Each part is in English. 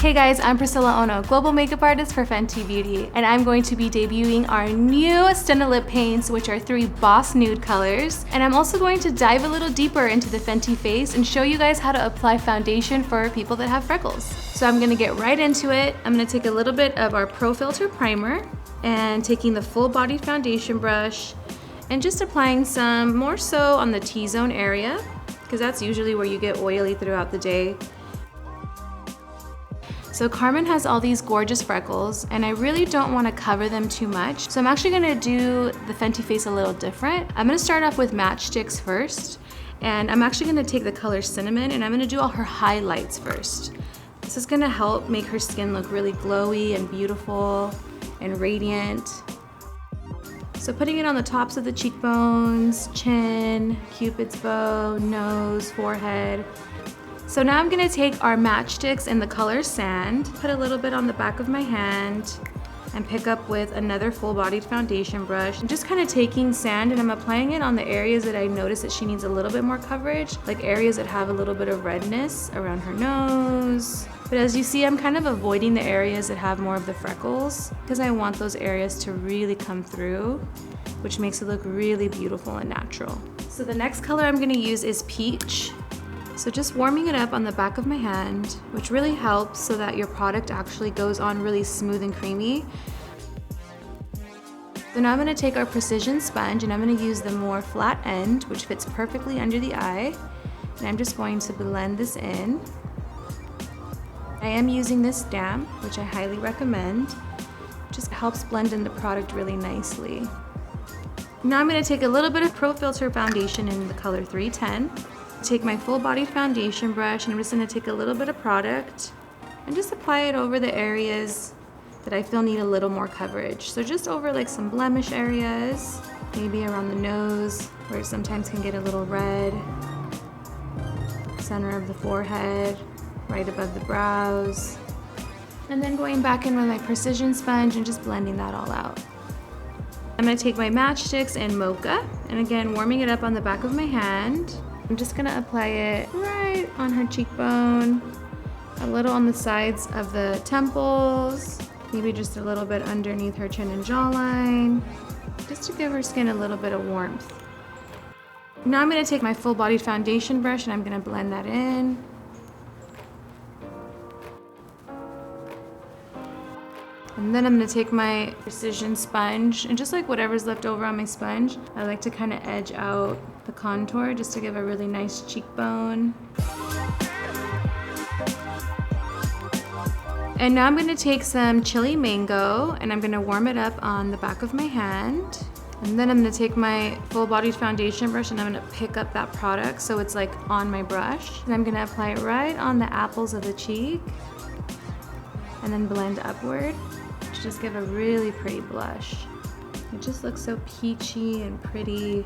Hey guys, I'm Priscilla Ono, global makeup artist for Fenty Beauty, and I'm going to be debuting our new Stunna Lip Paints, which are 3 Boss Nude colors. And I'm also going to dive a little deeper into the Fenty face and show you guys how to apply foundation for people that have freckles. So I'm gonna get right into it. I'm gonna take a little bit of our Pro Filter primer and taking the full body foundation brush and just applying some more so on the T-zone area, because that's usually where you get oily throughout the day. So Carmen has all these gorgeous freckles and I really don't want to cover them too much. So I'm actually going to do the Fenty face a little different. I'm going to start off with matchsticks first, and I'm actually going to take the color Cinnamon and I'm going to do all her highlights first. This is going to help make her skin look really glowy and beautiful and radiant. So putting it on the tops of the cheekbones, chin, Cupid's bow, nose, forehead. So now I'm gonna take our matchsticks in the color Sand, put a little bit on the back of my hand, and pick up with another full-bodied foundation brush. I'm just kind of taking sand and I'm applying it on the areas that I notice that she needs a little bit more coverage, like areas that have a little bit of redness around her nose. But as you see, I'm kind of avoiding the areas that have more of the freckles because I want those areas to really come through, which makes it look really beautiful and natural. So the next color I'm gonna use is Peach. So just warming it up on the back of my hand, which really helps so that your product actually goes on really smooth and creamy. So now I'm gonna take our precision sponge and I'm gonna use the more flat end, which fits perfectly under the eye. And I'm just going to blend this in. I am using this damp, which I highly recommend. It just helps blend in the product really nicely. Now I'm gonna take a little bit of Pro Filter foundation in the color 310. Take my full body foundation brush and I'm just going to take a little bit of product and just apply it over the areas that I feel need a little more coverage. So just over like some blemish areas, maybe around the nose where it sometimes can get a little red, center of the forehead, right above the brows, and then going back in with my precision sponge and just blending that all out. I'm going to take my matchsticks and Mocha and again warming it up on the back of my hand. I'm just gonna apply it right on her cheekbone, a little on the sides of the temples, maybe just a little bit underneath her chin and jawline, just to give her skin a little bit of warmth. Now I'm gonna take my full body foundation brush and I'm gonna blend that in. And then I'm gonna take my precision sponge and just like whatever's left over on my sponge, I like to kind of edge out the contour just to give a really nice cheekbone. And now I'm gonna take some chili mango and I'm gonna warm it up on the back of my hand. And then I'm gonna take my full bodied foundation brush and I'm gonna pick up that product so it's like on my brush. And I'm gonna apply it right on the apples of the cheek and then blend upward. Just give a really pretty blush. It just looks so peachy and pretty.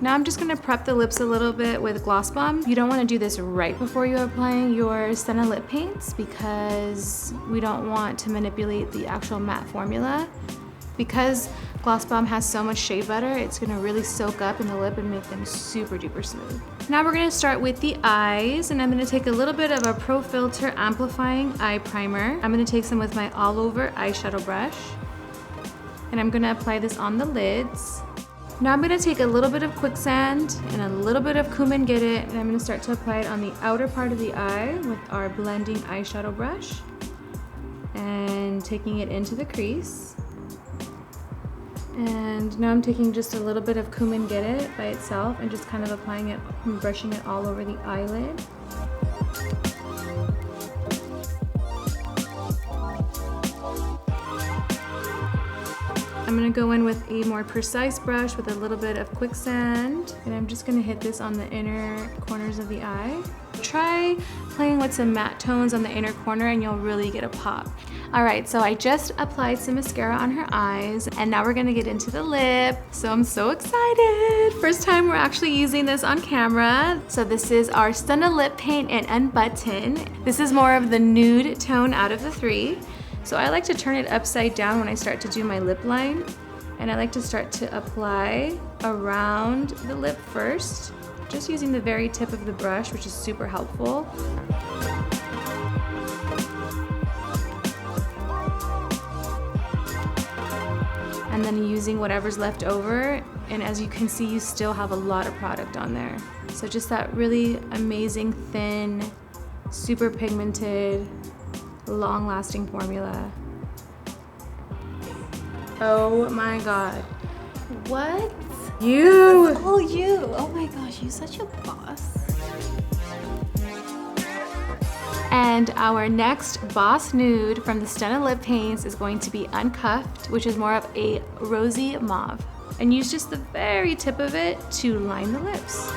Now I'm just gonna prep the lips a little bit with Gloss Bomb. You don't wanna do this right before you're applying your Stunna Lip Paints because we don't want to manipulate the actual matte formula. Because Gloss Bomb has so much shea butter, it's gonna really soak up in the lip and make them super duper smooth. Now we're gonna start with the eyes, and I'm gonna take a little bit of a Pro Filter Amplifying Eye Primer. I'm gonna take some with my all over eyeshadow brush, and I'm gonna apply this on the lids. Now I'm gonna take a little bit of Quicksand and a little bit of Cumin Get It, and I'm gonna start to apply it on the outer part of the eye with our blending eyeshadow brush, and taking it into the crease. And now I'm taking just a little bit of Cumin Get It by itself and just kind of applying it and brushing it all over the eyelid. I'm gonna go in with a more precise brush with a little bit of Quicksand, and I'm just gonna hit this on the inner corners of the eye. Try playing with some matte tones on the inner corner and you'll really get a pop. All right, so I just applied some mascara on her eyes and now we're gonna get into the lip. So I'm so excited. First time we're actually using this on camera. So this is our Stunna Lip Paint and Unbutton. This is more of the nude tone out of the 3. So I like to turn it upside down when I start to do my lip line. And I like to start to apply around the lip first, just using the very tip of the brush, which is super helpful. and then using whatever's left over. And as you can see, you still have a lot of product on there. So just that really amazing, thin, super pigmented, long-lasting formula. Oh my God. What? You! Oh, you. Oh my gosh, you're such a boss. And our next Boss Nude from the Stunna Lip Paints is going to be Uncuffed, which is more of a rosy mauve. And use just the very tip of it to line the lips.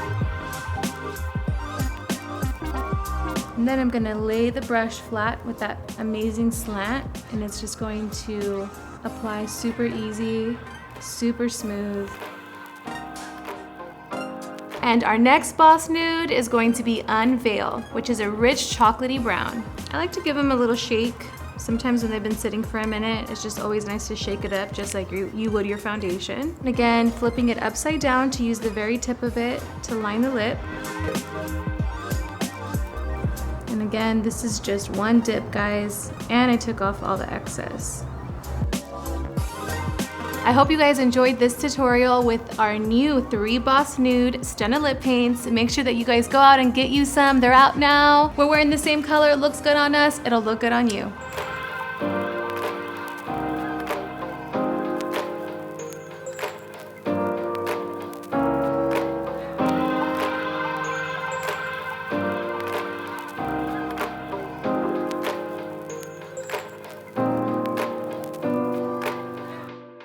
And then I'm gonna lay the brush flat with that amazing slant, and it's just going to apply super easy, super smooth. And our next Boss Nude is going to be Unveil, which is a rich chocolatey brown. I like to give them a little shake. Sometimes when they've been sitting for a minute, it's just always nice to shake it up just like you would your foundation. And again, flipping it upside down to use the very tip of it to line the lip. And again, this is just one dip, guys, and I took off all the excess. I hope you guys enjoyed this tutorial with our new 3 Boss Nude Stunna Lip Paints. Make sure that you guys go out and get you some. They're out now. We're wearing the same color. It looks good on us. It'll look good on you.